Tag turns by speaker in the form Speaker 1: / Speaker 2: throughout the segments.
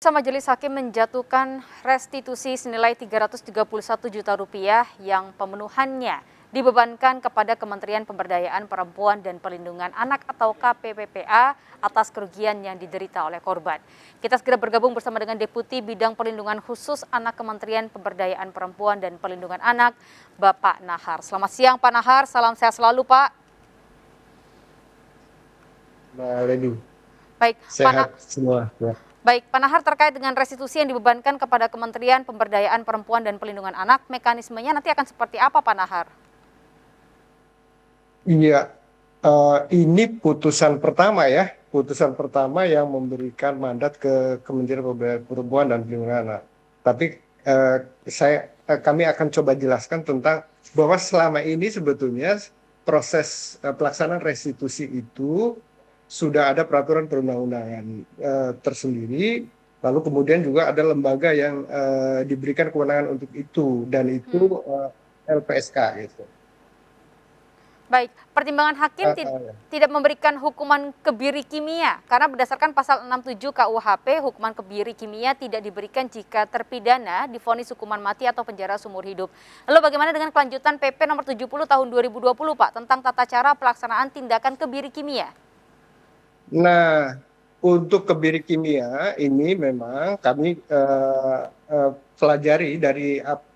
Speaker 1: Majelis Hakim menjatuhkan restitusi senilai Rp331 juta yang pemenuhannya dibebankan kepada Kementerian Pemberdayaan Perempuan dan Perlindungan Anak atau KPPPA atas kerugian yang diderita oleh korban. Kita segera bergabung bersama dengan Deputi Bidang Perlindungan Khusus Anak Kementerian Pemberdayaan Perempuan dan Perlindungan Anak, Bapak Nahar. Selamat siang Pak Nahar, salam sehat selalu Pak.
Speaker 2: Mbak Lady,
Speaker 1: Baik,
Speaker 2: sehat semua. Ya.
Speaker 1: Baik, Pak Nahar, terkait dengan restitusi yang dibebankan kepada Kementerian Pemberdayaan Perempuan dan Perlindungan Anak, mekanismenya nanti akan seperti apa, Pak Nahar?
Speaker 2: Iya, ini putusan pertama yang memberikan mandat ke Kementerian Pemberdayaan Perempuan dan Perlindungan Anak. Tapi kami akan coba jelaskan tentang bahwa selama ini sebetulnya proses pelaksanaan restitusi itu sudah ada peraturan perundang-undangan tersendiri. Lalu kemudian juga ada lembaga yang diberikan kewenangan untuk itu, dan itu LPSK gitu.
Speaker 1: Baik, pertimbangan hakim tidak memberikan hukuman kebiri kimia karena berdasarkan pasal 67 KUHP, hukuman kebiri kimia tidak diberikan jika terpidana divonis hukuman mati atau penjara seumur hidup. Lalu bagaimana dengan kelanjutan PP nomor 70 tahun 2020 Pak tentang tata cara pelaksanaan tindakan kebiri kimia?
Speaker 2: Nah, untuk kebiri kimia ini memang kami pelajari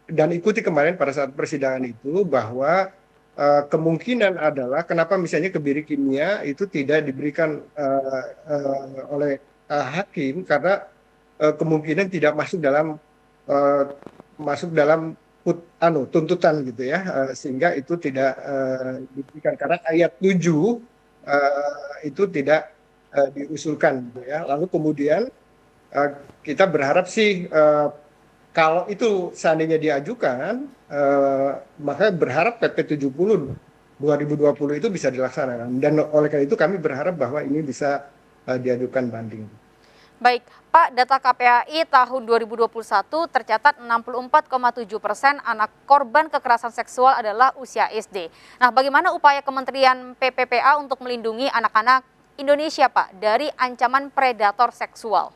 Speaker 2: dan ikuti kemarin pada saat persidangan itu bahwa kemungkinan adalah kenapa misalnya kebiri kimia itu tidak diberikan oleh hakim karena kemungkinan tidak masuk dalam tuntutan gitu ya, sehingga itu tidak diberikan karena ayat 7 itu tidak diusulkan gitu ya. Lalu kemudian kita berharap sih kalau itu seandainya diajukan, maka berharap PP 70 2020 itu bisa dilaksanakan. Dan oleh karena itu kami berharap bahwa ini bisa diajukan banding.
Speaker 1: Baik, Pak, data KPAI tahun 2021 tercatat 64,7% anak korban kekerasan seksual adalah usia SD. Nah, bagaimana upaya Kementerian PPPA untuk melindungi anak-anak Indonesia, Pak, dari ancaman predator seksual?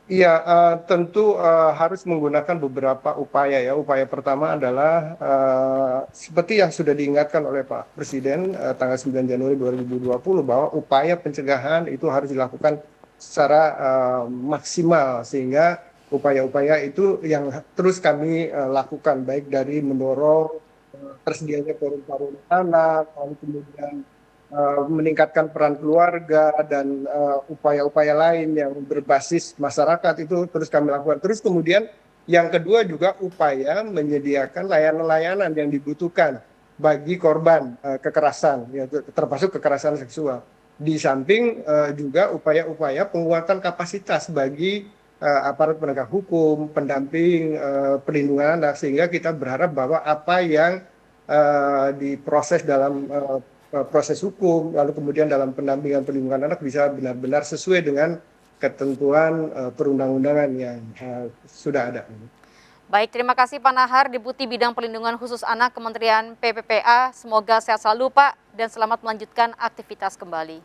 Speaker 2: Iya, tentu harus menggunakan beberapa upaya ya. Upaya pertama adalah seperti yang sudah diingatkan oleh Pak Presiden tanggal 9 Januari 2020 bahwa upaya pencegahan itu harus dilakukan secara maksimal, sehingga upaya-upaya itu yang terus kami lakukan, baik dari mendorong tersedianya forum-forum anak, lalu kemudian meningkatkan peran keluarga dan upaya-upaya lain yang berbasis masyarakat itu terus kami lakukan. Terus kemudian yang kedua juga upaya menyediakan layanan-layanan yang dibutuhkan bagi korban kekerasan, yaitu termasuk kekerasan seksual. Di samping juga upaya-upaya penguatan kapasitas bagi aparat penegak hukum, pendamping, perlindungan anak, sehingga kita berharap bahwa apa yang diproses dalam proses hukum, lalu kemudian dalam pendampingan perlindungan anak bisa benar-benar sesuai dengan ketentuan perundang-undangan yang sudah ada.
Speaker 1: Baik, terima kasih Pak Nahar, Deputi Bidang Perlindungan Khusus Anak Kementerian PPPA. Semoga sehat selalu Pak dan selamat melanjutkan aktivitas kembali.